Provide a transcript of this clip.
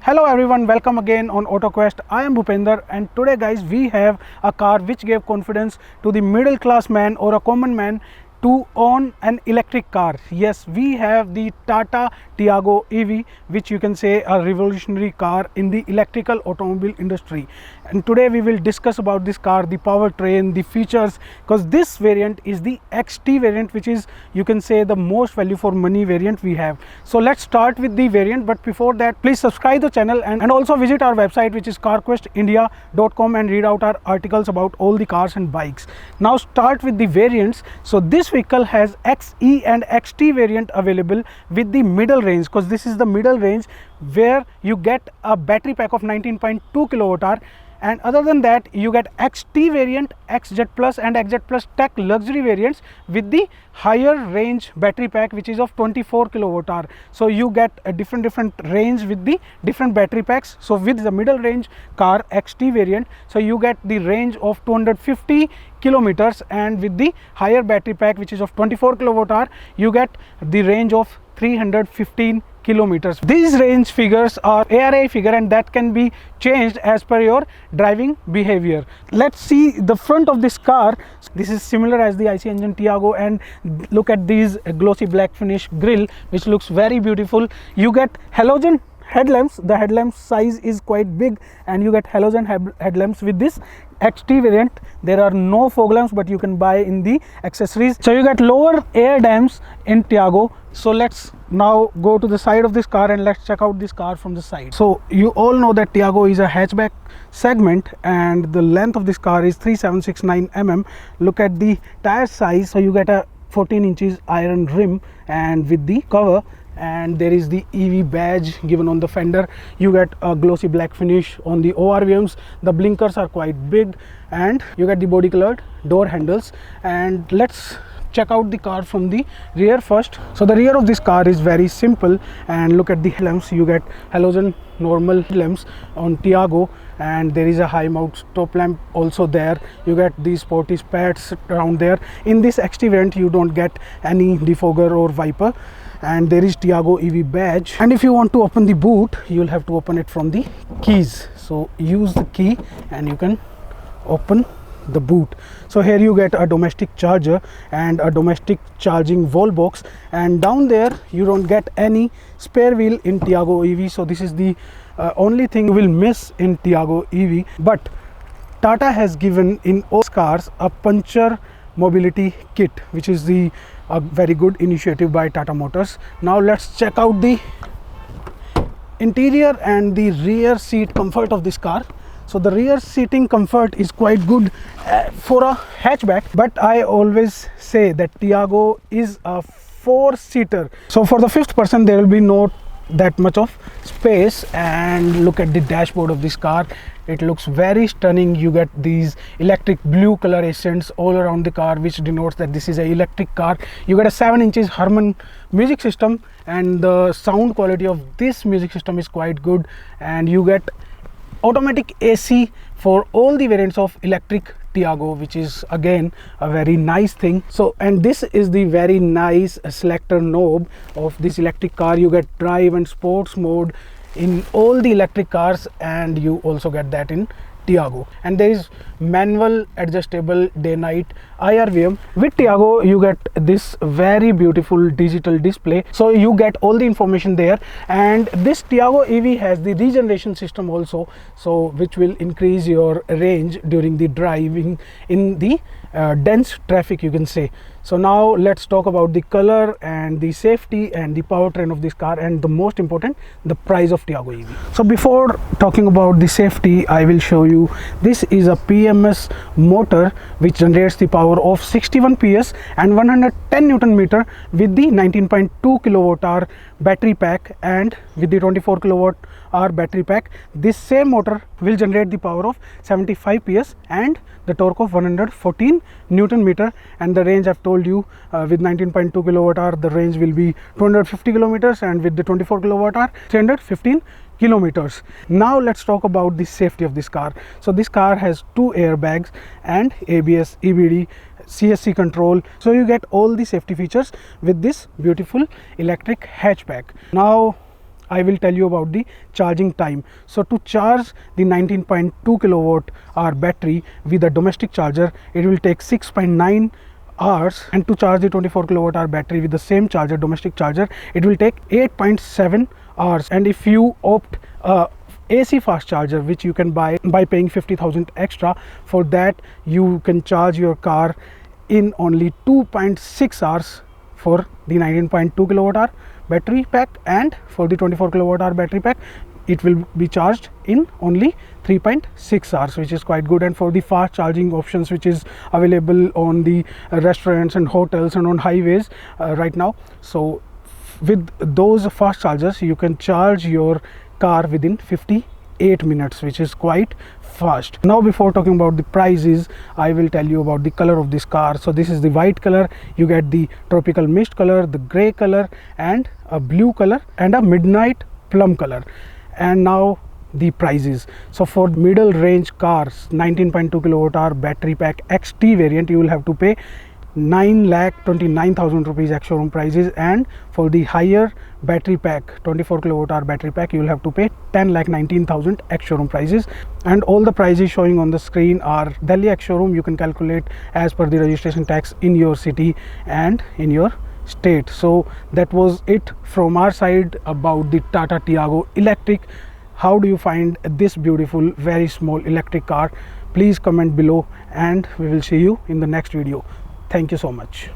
Hello everyone, welcome again on AutoQuest. I am Bhupender and today guys we have a car which gave confidence to the middle class man or a common man to own an electric car. Yes, we have the Tata Tiago EV, which you can say a revolutionary car in the electrical automobile industry. And today we will discuss about this car, the powertrain, the features, because this variant is the XT variant, which is you can say the most value for money variant we have. So let's start with the variant, but before that please subscribe the channel and also visit our website, which is carquestindia.com, and read out our articles about all the cars and bikes. Now start with the variants. So this vehicle has XE and XT variant available with the middle range, because this is the middle range where you get a battery pack of 19.2 kilowatt hour, and other than that you get XT variant, XZ Plus and XZ Plus Tech luxury variants with the higher range battery pack, which is of 24 kilowatt hour. So you get a different range with the different battery packs. So with the middle range car XT variant, so you get the range of 250 kilometers, and with the higher battery pack, which is of 24 kilowatt hour, you get the range of 315 kilometers. These range figures are ARA figure and that can be changed as per your driving behavior. Let's see the front of this car. This is similar as the IC engine Tiago, and look at these glossy black finish grille, which looks very beautiful. You get halogen headlamps. The headlamp size is quite big and you get halogen headlamps with this XT variant. There are no fog lamps, but you can buy in the accessories. So you get lower air dams in Tiago. So let's now go to the side of this car and let's check out this car from the side. So you all know that Tiago is a hatchback segment and the length of this car is 3769 mm. Look at the tire size. So you get a 14 inches iron rim and with the cover, and there is the EV badge given on the fender. You get a glossy black finish on the ORVMs. The blinkers are quite big and you get the body colored door handles. And let's check out the car from the rear first. So the rear of this car is very simple, and look at the lamps. You get halogen normal lamps on Tiago, and there is a high mount stop lamp also there. You get these sporty pads around there. In this XT variant you don't get any defogger or wiper, and there is Tiago EV badge. And if you want to open the boot, you will have to open it from the keys. So use the key and you can open the boot. So here you get a domestic charger and a domestic charging wall box, and down there you don't get any spare wheel in Tiago EV. So this is the only thing you will miss in Tiago EV. But Tata has given in all cars a puncture mobility kit, which is the very good initiative by Tata Motors. Now let's check out the interior and the rear seat comfort of this car. So the rear seating comfort is quite good for a hatchback, but I always say that Tiago is a 4-seater. So for the fifth person there will be no that much of space. And look at the dashboard of this car. It looks very stunning. You get these electric blue color accents all around the car, which denotes that this is an electric car. You get a 7 inches Harman music system, and the sound quality of this music system is quite good. And you get automatic AC for all the variants of electric Tiago, which is again a very nice thing. So, and this is the very nice selector knob of this electric car. You get drive and sports mode in all the electric cars, and you also get that in Tiago. And there is manual adjustable day night IRVM. With Tiago you get this very beautiful digital display, so you get all the information there. And this Tiago EV has the regeneration system also, so which will increase your range during the driving in the dense traffic, you can say. So now let's talk about the color and the safety and the powertrain of this car, and the most important, the price of Tiago EV. So before talking about the safety, I will show you. This is a PMS motor which generates the power of 61 PS and 110 Newton meter with the 19.2 kilowatt hour battery pack, and with the 24 kilowatt hour battery pack, this same motor will generate the power of 75 PS and the torque of 114 Newton meter. And the range I've told you, with 19.2 kilowatt hour the range will be 250 kilometers, and with the 24 kilowatt hour 315 kilometers. Now let's talk about the safety of this car. So this car has 2 airbags and ABS, EBD, CSC control. So you get all the safety features with this beautiful electric hatchback. Now I will tell you about the charging time. So to charge the 19.2 kilowatt hour battery with a domestic charger, it will take 6.9 hours, and to charge the 24 kilowatt hour battery with the same charger, domestic charger, it will take 8.7 hours. And if you opt AC fast charger, which you can buy by paying 50,000 extra, for that you can charge your car in only 2.6 hours for the 19.2 kilowatt hour battery pack, and for the 24 kilowatt hour battery pack it will be charged in only 3.6 hours, which is quite good. And for the fast charging options which is available on the restaurants and hotels and on highways right now, so with those fast chargers you can charge your car within 58 minutes, which is quite fast. Now before talking about the prices, I will tell you about the color of this car. So this is the white color, you get the tropical mist color, the gray color, and a blue color, and a midnight plum color. And now the prices. So for middle range cars, 19.2 kilowatt hour battery pack XT variant, you will have to pay 9,29,000 rupees ex showroom prices, and for the higher battery pack 24 kilowatt hour battery pack, you will have to pay 10,19,000 ex showroom prices. And all the prices showing on the screen are Delhi ex showroom. You can calculate as per the registration tax in your city and in your state. So that was it from our side about the Tata Tiago electric. How do you find this beautiful very small electric car? Please comment below, and we will see you in the next video. Thank you so much.